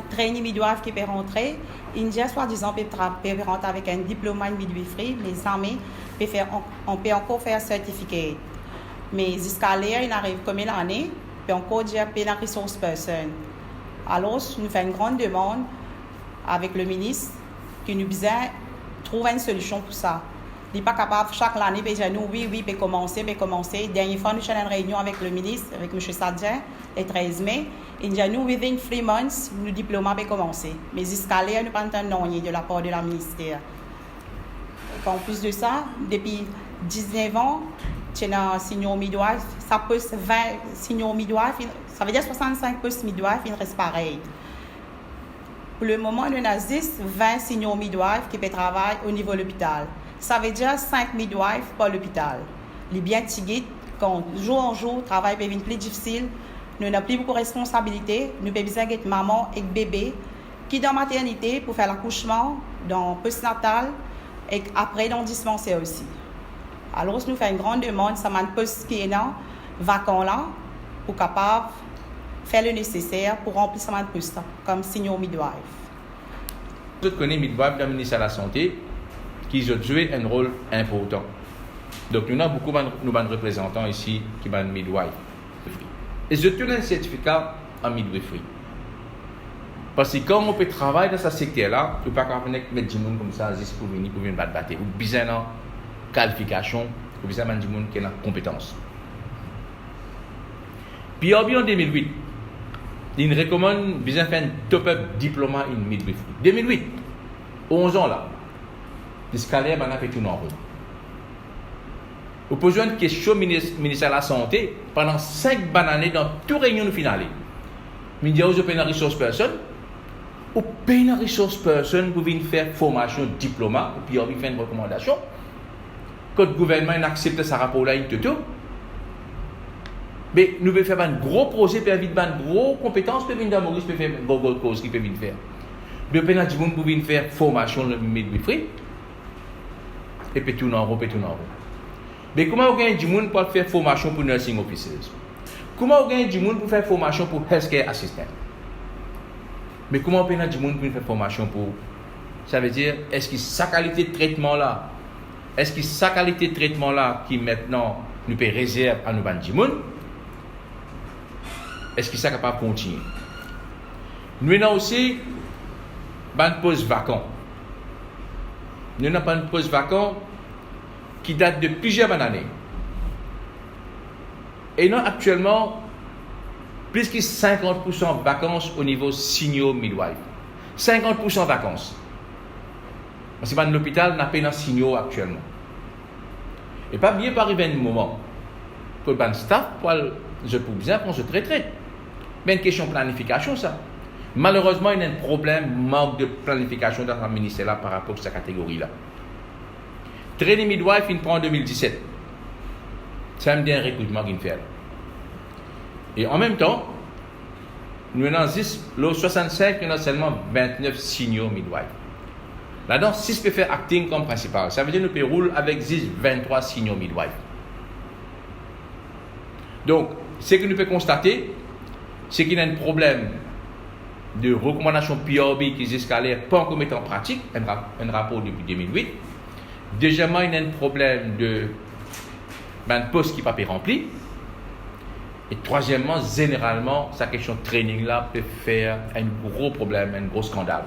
trainee midwife qui peut rentrer, il y a soi-disant peut rentrer avec un diplôme en midwifery, mais jamais on peut encore faire un certificat. Mais jusqu'à là, il arrive combien d'années, puis encore dire qu'il y a une resource person. Alors, nous faisons une grande demande avec le ministre qui nous besoin trouver une solution pour ça. Il n'est pas capable chaque année de dire nous, oui, peut commencer. Dernière fois, nous avons une réunion avec le ministre, avec M. Sadien, le 13 mai. Il dit nous, within 3 months, le diplôme peut commencer. Mais jusqu'à là, nous n'avons pas entendu de la part de la ministère. En plus de ça, depuis 19 ans, tu as un senior midwife, ça poste 20 senior midwife, ça veut dire 65 postes midwife, il reste pareil. Pour le moment, nous avons 20 senior midwife qui peuvent travailler au niveau de l'hôpital. Ça veut dire 5 midwives pour l'hôpital. Les bien tigués, quand jour en jour, le travail peut être plus difficile, nous n'avons plus beaucoup de responsabilités, nous avons besoin d'être maman et bébé qui dans la maternité pour faire l'accouchement, dans le postnatal et après dans le dispensaire aussi. Alors, nous faisons une grande demande, ça m'a un poste qui est là, vacant là, pour capable faire le nécessaire pour remplir ce poste comme senior midwife. Vous connaissez midwife dans le ministère de la Santé qui ont joué un rôle important. Donc, nous avons beaucoup de représentants ici qui sont midwife. Et je donne un certificat en midwifery. Parce que quand on peut travailler dans ce secteur-là, tu ne peux pas mettre des gens comme ça juste pour venir battre. Ou besoin de qualification, ou besoin de gens qui ont compétence. Puis en 2008, il recommande de faire un top-up diplôme en midwifery. 2008, 11 ans là, le scalaire a fait tout en route. Vous posez une question au ministère de la Santé pendant 5 bonnes années dans toute réunion finale. Mais il y a aussi une ressource personne, ou une ressource personne pour venir faire formation diplôme, ou puis on faire une recommandation. Quand le gouvernement accepte ce rapport-là, tout. Mais nous devons faire un gros projet, pour avoir une grosse compétence, pour venir dans Maurice, pour faire une grosse cause qui peut venir faire. Nous devons faire pour venir faire formation de midwifery, et puis tout en Europe. Mais comment on gagne du monde pour faire formation pour nursing officers? Comment on gagne du monde pour faire formation pour healthcare assistant? Mais comment on gagne du monde pour faire formation pour... Ça veut dire, est-ce que sa qualité de traitement là, qui maintenant nous peut réserve à nous ban du monde, est-ce que ça capable de continuer? Nous avons aussi un poste vacant. Nous n'avons pas un poste vacant qui date de plusieurs années. Et nous actuellement plus que 50% de vacances au niveau senior midwife. 50% vacances. Parce que dans l'hôpital, n'a pas un senior actuellement. Et pas bien par arriver un moment pour le staff, je peux bien qu'on se traite. Mais une question de planification, ça. Malheureusement, il y a un problème, manque de planification dans le ministère là par rapport à cette catégorie-là. Trainee midwife, il prend en 2017. Ça me dit un recrutement qu'il fait. Et en même temps, nous avons 65, nous avons seulement 29 senior midwife. Là-dedans, 6 peuvent faire acting comme principal. Ça veut dire que nous pouvons rouler avec 23 senior midwife. Donc, ce que nous pouvons constater, c'est qu'il y a un problème de recommandation PRB qui jusqu'à l'air pas encore mis en pratique, un rapport depuis 2008. Deuxièmement, il y a un problème de poste qui n'est pas rempli. Et troisièmement, généralement, sa question de training là peut faire un gros problème, un gros scandale.